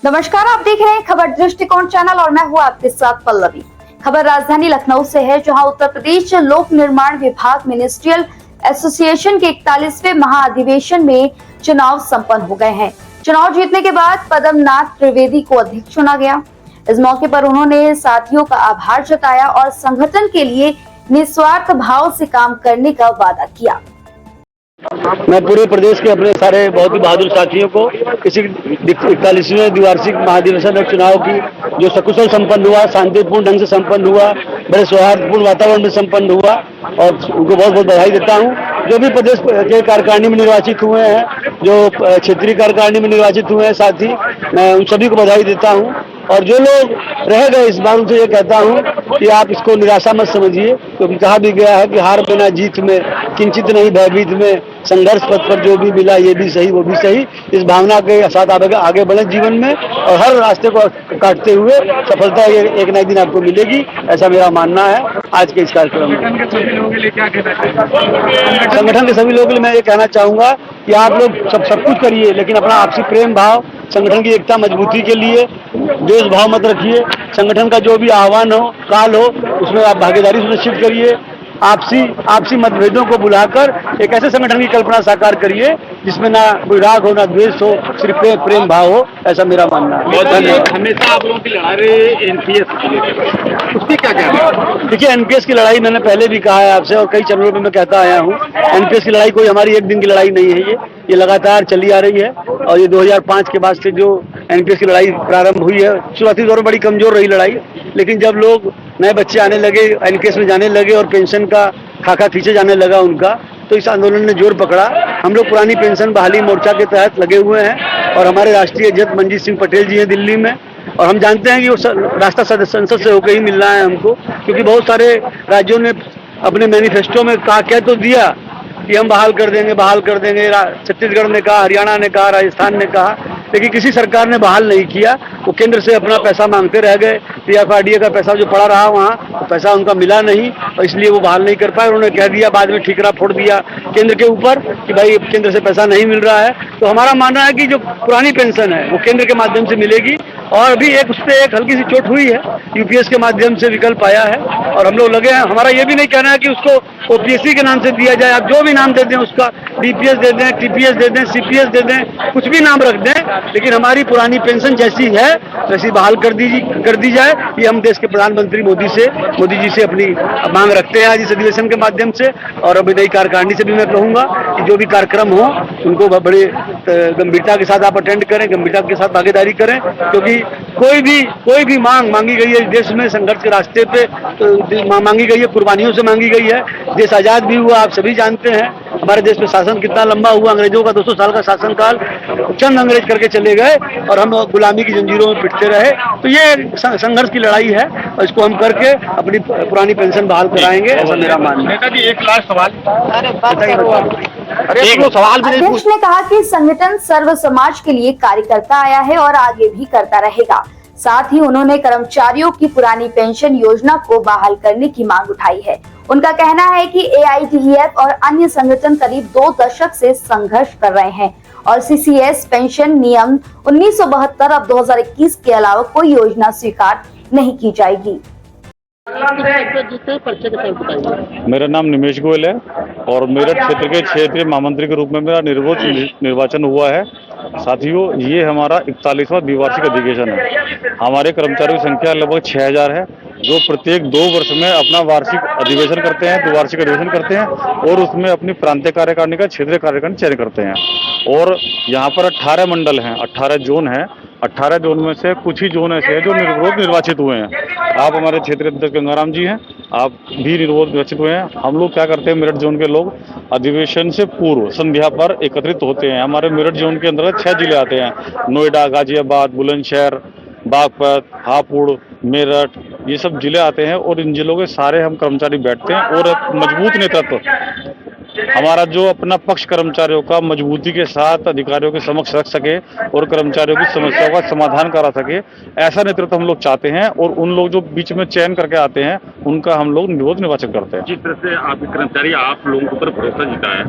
नमस्कार, आप देख रहे हैं खबर दृष्टिकोण चैनल और मैं हूं आपके साथ पल्लवी। खबर राजधानी लखनऊ से है, जहां उत्तर प्रदेश लोक निर्माण विभाग मिनिस्ट्रियल एसोसिएशन के 41वें महाअधिवेशन में चुनाव संपन्न हो गए हैं। चुनाव जीतने के बाद पद्मनाथ त्रिवेदी को अध्यक्ष चुना गया। इस मौके पर उन्होंने साथियों का आभार जताया और संगठन के लिए निस्वार्थ भाव से काम करने का वादा किया। मैं पूरे प्रदेश के अपने सारे बहुत ही बहादुर साथियों को इसी 41वें द्विवार्षिक महाधिवेशन चुनाव की जो सकुशल संपन्न हुआ, शांतिपूर्ण ढंग से संपन्न हुआ, बड़े सौहार्दपूर्ण वातावरण में संपन्न हुआ और उनको बहुत बहुत बधाई देता हूं। जो भी प्रदेश के कार्यकारिणी में निर्वाचित हुए हैं, जो क्षेत्रीय कार्यकारिणी में निर्वाचित हुए हैं साथी, मैं उन सभी को बधाई देता हूं। और जो लोग रह गए, इस बार उनसे ये कहता हूं कि आप इसको निराशा मत समझिए, क्योंकि कहा भी गया है कि हार बिना जीत में, किंचित नहीं भयभीत में, संघर्ष पथ पर जो भी मिला ये भी सही वो भी सही। इस भावना के साथ आप आगे बढ़े जीवन में और हर रास्ते को काटते हुए सफलता एक ना एक दिन आपको मिलेगी, ऐसा मेरा मानना है। आज के इस कार्यक्रम में संगठन के सभी लोगों के लिए मैं ये कहना चाहूंगा कि आप लोग सब कुछ करिए, लेकिन अपना आपसी प्रेम भाव, संगठन की एकता मजबूती के लिए द्वेष भाव मत रखिए। संगठन का जो भी आह्वान हो, काल हो, उसमें आप भागीदारी सुनिश्चित करिए। आपसी मतभेदों को बुलाकर एक ऐसे संगठन की कल्पना साकार करिए जिसमें ना कोई राग हो, ना द्वेष हो, सिर्फ प्रेम भाव हो, ऐसा मेरा मानना है। हमेशा आप लोगों की लड़ाई एनपीएस की लेकर, उसकी क्या कहना है? देखिए, एनपीएस की लड़ाई मैंने पहले भी कहा है आपसे और कई चैनलों पे मैं कहता आया हूँ। एनपीएस की लड़ाई कोई हमारी एक दिन की लड़ाई नहीं है, ये लगातार चली आ रही है। और ये 2005 के बाद से जो एनपीएस की लड़ाई प्रारंभ हुई है, शुरुआती दौर में बड़ी कमजोर रही लड़ाई, लेकिन जब लोग नए बच्चे आने लगे, एनपीएस में जाने लगे और पेंशन का खाका खींचे जाने लगा उनका, तो इस आंदोलन ने जोर पकड़ा। हम लोग पुरानी पेंशन बहाली मोर्चा के तहत लगे हुए हैं और हमारे राष्ट्रीय अध्यक्ष मंजीत सिंह पटेल जी हैं दिल्ली में, और हम जानते हैं कि वो रास्ता संसद से होकर ही मिलना है हमको, क्योंकि बहुत सारे राज्यों ने अपने मैनिफेस्टो में कह तो दिया कि हम बहाल कर देंगे। छत्तीसगढ़ ने कहा, हरियाणा ने कहा, राजस्थान ने कहा, लेकिन किसी सरकार ने बहाल नहीं किया। वो केंद्र से अपना पैसा मांगते रह गए। पीएफआरडीए का पैसा जो पड़ा रहा वहाँ पैसा उनका मिला नहीं और इसलिए वो बहाल नहीं कर पाए। उन्होंने कह दिया, बाद में ठीकरा फोड़ दिया केंद्र के ऊपर कि भाई केंद्र से पैसा नहीं मिल रहा है। तो हमारा मानना है कि जो पुरानी पेंशन है वो केंद्र के माध्यम से मिलेगी। और अभी उस पर एक हल्की सी चोट हुई है, यूपीएस के माध्यम से विकल्प आया है और हम लोग लगे हैं। हमारा ये भी नहीं कहना है कि उसको ओपीएससी के नाम से दिया जाए, आप जो भी नाम दे दें उसका, डीपीएस दे दें, टीपीएस दे दें, सीपीएस दे दें, कुछ भी नाम रख दें, लेकिन हमारी पुरानी पेंशन जैसी है वैसी बहाल कर दी जाए। ये हम देश के प्रधानमंत्री मोदी जी से अपनी मांग रखते हैं आज इस अधिवेशन के माध्यम से। और अभी नई कार्यकारिणी से भी मैं कहूँगा कि जो भी कार्यक्रम हो उनको बड़े गंभीरता के साथ आप अटेंड करें, गंभीरता के साथ भागीदारी करें, क्योंकि कोई भी मांग मांगी गई है इस देश में, संघर्ष के रास्ते पे मांगी गई है, कुर्बानियों से मांगी गई है। देश आजाद भी हुआ, आप सभी जानते हैं। हमारे देश में शासन कितना लंबा हुआ, अंग्रेजों का 200 साल का शासनकाल चंद अंग्रेज करके चले गए और हम गुलामी की जंजीरों में पिटते रहे। तो ये संघर्ष की लड़ाई है और इसको हम करके अपनी पुरानी पेंशन बहाल कराएंगे, ऐसा मेरा मानना है। नेताजी, एक लास्ट सवाल। अध्यक्ष ने कहा कि संगठन सर्व समाज के लिए कार्य करता आया है और आगे भी करता रहेगा। साथ ही उन्होंने कर्मचारियों की पुरानी पेंशन योजना को बहाल करने की मांग उठाई है। उनका कहना है कि एआईटीईएफ और अन्य संगठन करीब 2 दशक से संघर्ष कर रहे हैं और सीसीएस पेंशन नियम 1972 अब 2021 के अलावा कोई योजना स्वीकार नहीं की जाएगी। मेरा नाम निमेश गोयल है और मेरठ क्षेत्र के क्षेत्रीय महामंत्री के रूप में मेरा निर्वाचन हुआ है। साथियों, ये हमारा 41वां द्विवार्षिक अधिवेशन है। हमारे कर्मचारियों की संख्या लगभग 6000 है, जो प्रत्येक 2 वर्ष में अपना वार्षिक अधिवेशन करते हैं, द्विवार्षिक अधिवेशन करते हैं और उसमें अपनी प्रांतीय कार्यकारिणी का क्षेत्रीय कार्यकारिणी चयन करते हैं। और यहाँ पर 18 मंडल हैं, 18 जोन हैं। 18 जोन में से कुछ ही जोन ऐसे हैं जो निर्वाचित हुए हैं। आप हमारे क्षेत्रीय अध्यक्ष गंगाराम जी हैं, आप भी निर्वाचित हुए हैं। हम लोग क्या करते हैं, मेरठ जोन के लोग अधिवेशन से पूर्व संध्या पर एकत्रित होते हैं। हमारे मेरठ जोन के अंतर्गत 6 जिले आते हैं, नोएडा, गाजियाबाद, बुलंदशहर, बागपत, हापुड़, मेरठ, ये सब जिले आते हैं और इन जिलों के सारे हम कर्मचारी बैठते हैं और एक मजबूत नेतृत्व, हमारा जो अपना पक्ष कर्मचारियों का मजबूती के साथ अधिकारियों के समक्ष रख सके और कर्मचारियों की समस्याओं का समाधान करा सके, ऐसा नेतृत्व हम लोग चाहते हैं। और उन लोग जो बीच में चयन करके आते हैं उनका हम लोग निर्वाचन करते हैं। जिस तरह से आपके कर्मचारी आप लोगों के ऊपर भरोसा जीता है,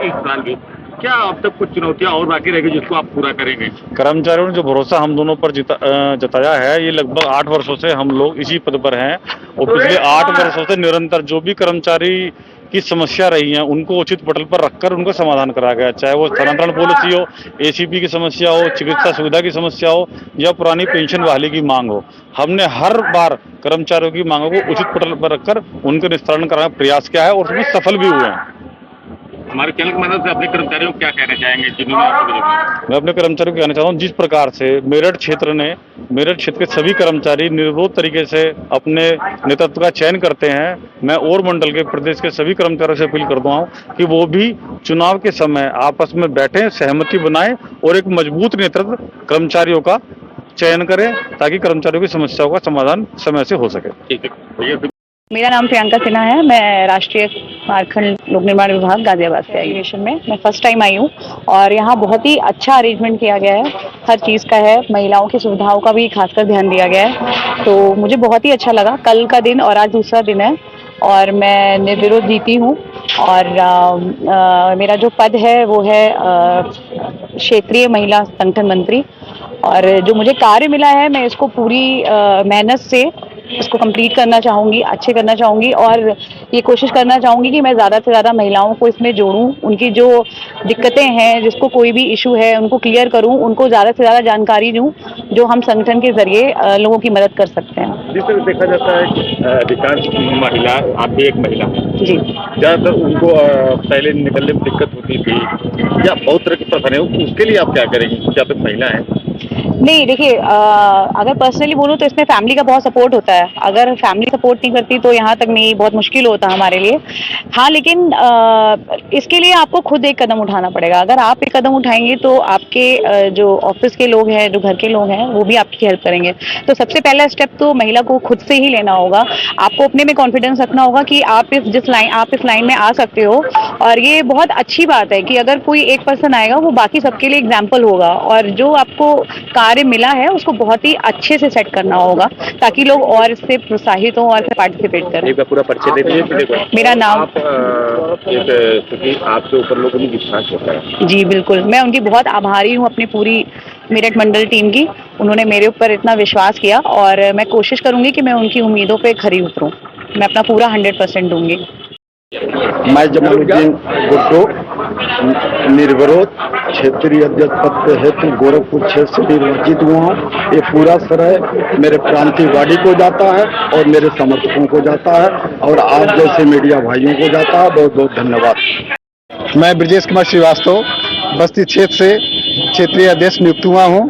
इस साल भी क्या अब तक कुछ चुनौतियां और बाकी रहेगी जिसको आप पूरा करेंगे? कर्मचारियों ने जो भरोसा हम दोनों पर जताया है, ये लगभग 8 वर्षों से हम लोग इसी पद पर हैं और पिछले 8 वर्षों से निरंतर जो भी कर्मचारी की समस्या रही है उनको उचित पटल पर रखकर उनका समाधान करा गया, चाहे वो स्थानांतरण पॉलिसी हो, एसीपी की समस्या हो, चिकित्सा सुविधा की समस्या हो या पुरानी पेंशन बहाली की मांग हो। हमने हर बार कर्मचारियों की मांगों को उचित पटल पर रखकर उनका निस्तारण कराने का प्रयास किया है और उसमें सफल भी हुए हैं। हमारे चैनल की मदद से अपने कर्मचारियों को क्या कहना चाहेंगे जिन्होंने आपको भेजा? मैं अपने कर्मचारियों को कहना चाहता हूँ, जिस प्रकार से मेरठ क्षेत्र के सभी कर्मचारी निर्विरोध तरीके से अपने नेतृत्व का चयन करते हैं, मैं और मंडल के प्रदेश के सभी कर्मचारियों से अपील करता हूँ कि वो भी चुनाव के समय आपस में बैठें, सहमति बनाएं और एक मजबूत नेतृत्व कर्मचारियों का चयन करें ताकि कर्मचारियों की समस्याओं का समाधान समय से हो सके। ठीक है भैया। मेरा नाम प्रियंका सिन्हा है। मैं राष्ट्रीय मार्खंड लोक निर्माण विभाग गाजियाबाद से आई में मैं फर्स्ट टाइम आई हूँ और यहाँ बहुत ही अच्छा अरेंजमेंट किया गया है, हर चीज़ का है, महिलाओं की सुविधाओं का भी खासकर ध्यान दिया गया है, तो मुझे बहुत ही अच्छा लगा। कल का दिन और आज दूसरा दिन है और मैं निर्विरोध जीती हूँ और मेरा जो पद है वो है क्षेत्रीय महिला संगठन मंत्री और जो मुझे कार्य मिला है मैं इसको पूरी मेहनत से इसको कंप्लीट करना चाहूँगी, अच्छे करना चाहूँगी और ये कोशिश करना चाहूँगी कि मैं ज़्यादा से ज़्यादा महिलाओं को इसमें जोड़ूँ, उनकी जो दिक्कतें हैं, जिसको कोई भी इशू है उनको क्लियर करूँ, उनको ज़्यादा से ज़्यादा जानकारी दूँ जो हम संगठन के जरिए लोगों की मदद कर सकते हैं। जिस तरह देखा जाता है कि अधिकांश महिला, आप भी एक महिला हैं जी, ज़्यादातर उनको पहले निकलने में दिक्कत होती थी या बहुत तरह की परेशानी, उसके लिए आप क्या करेंगे क्योंकि आप एक महिला हैं? नहीं देखिए, अगर पर्सनली बोलूँ तो इसमें फैमिली का बहुत सपोर्ट होता है। अगर फैमिली सपोर्ट नहीं करती तो यहाँ तक नहीं, बहुत मुश्किल होता हमारे लिए। हाँ, लेकिन इसके लिए आपको खुद एक कदम उठाना पड़ेगा। अगर आप एक कदम उठाएंगे तो आपके जो ऑफिस के लोग हैं, जो घर के लोग हैं, वो भी आपकी हेल्प करेंगे। तो सबसे पहला स्टेप तो महिला को खुद से ही लेना होगा। आपको अपने में कॉन्फिडेंस रखना होगा कि आप इस लाइन में आ सकते हो और ये बहुत अच्छी बात है कि अगर कोई एक पर्सन आएगा वो बाकी सबके लिए एग्जाम्पल होगा और जो आपको कार्य मिला है उसको बहुत ही अच्छे से सेट करना होगा ताकि लोग और इससे प्रोत्साहित हों और पार्टिसिपेट करें। एक बार पूरा परिचय दे दीजिए। मेरा नाम आपके ऊपर लोगों को विश्वास होता है। जी बिल्कुल, मैं उनकी बहुत आभारी हूँ, अपनी पूरी मेरठ मंडल टीम की। उन्होंने मेरे ऊपर इतना विश्वास किया और मैं कोशिश करूँगी कि मैं उनकी उम्मीदों पे खरी उतरूँ। मैं अपना पूरा 100% दूंगी। मैं जमालुद्दीन गुड्डू निर्विरोध क्षेत्रीय अध्यक्ष पद पे हेतु गोरखपुर क्षेत्र से निर्वाचित हुआ हूँ। ये पूरा श्रेय मेरे प्रांतीयवादी को जाता है और मेरे समर्थकों को जाता है और आप जैसे मीडिया भाइयों को जाता है। बहुत बहुत धन्यवाद। मैं ब्रजेश कुमार श्रीवास्तव बस्ती क्षेत्र से क्षेत्रीय अध्यक्ष नियुक्त हुआ हूँ।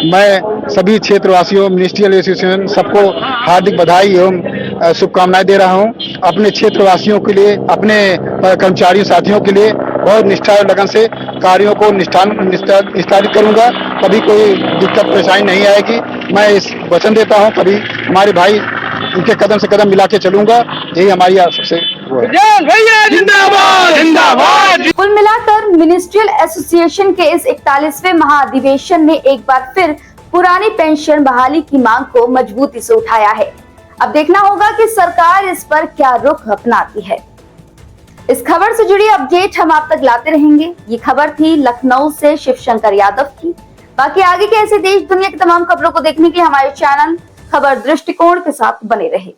मैं सभी क्षेत्रवासियों, मिनिस्ट्रियल एसोसिएशन सबको हार्दिक बधाई एवं शुभकामनाएं दे रहा हूं। अपने क्षेत्रवासियों के लिए, अपने कर्मचारियों साथियों के लिए बहुत निष्ठा और लगन से कार्यों को निष्ठारित करूंगा। कभी कोई दिक्कत परेशानी नहीं आएगी, मैं इस वचन देता हूं। कभी हमारे भाई उनके कदम से कदम मिला के चलूंगा, यही हमारी सबसे कुल मिलाकर मिनिस्ट्रियल एसोसिएशन के इस 41वें महाअधिवेशन ने एक बार फिर पुरानी पेंशन बहाली की मांग को मजबूती से उठाया है। अब देखना होगा कि सरकार इस पर क्या रुख अपनाती है। इस खबर से जुड़ी अपडेट हम आप तक लाते रहेंगे। ये खबर थी लखनऊ से शिवशंकर यादव की। बाकी आगे के ऐसे देश दुनिया की तमाम खबरों को देखने के लिए हमारे चैनल खबर दृष्टिकोण के साथ बने रहे।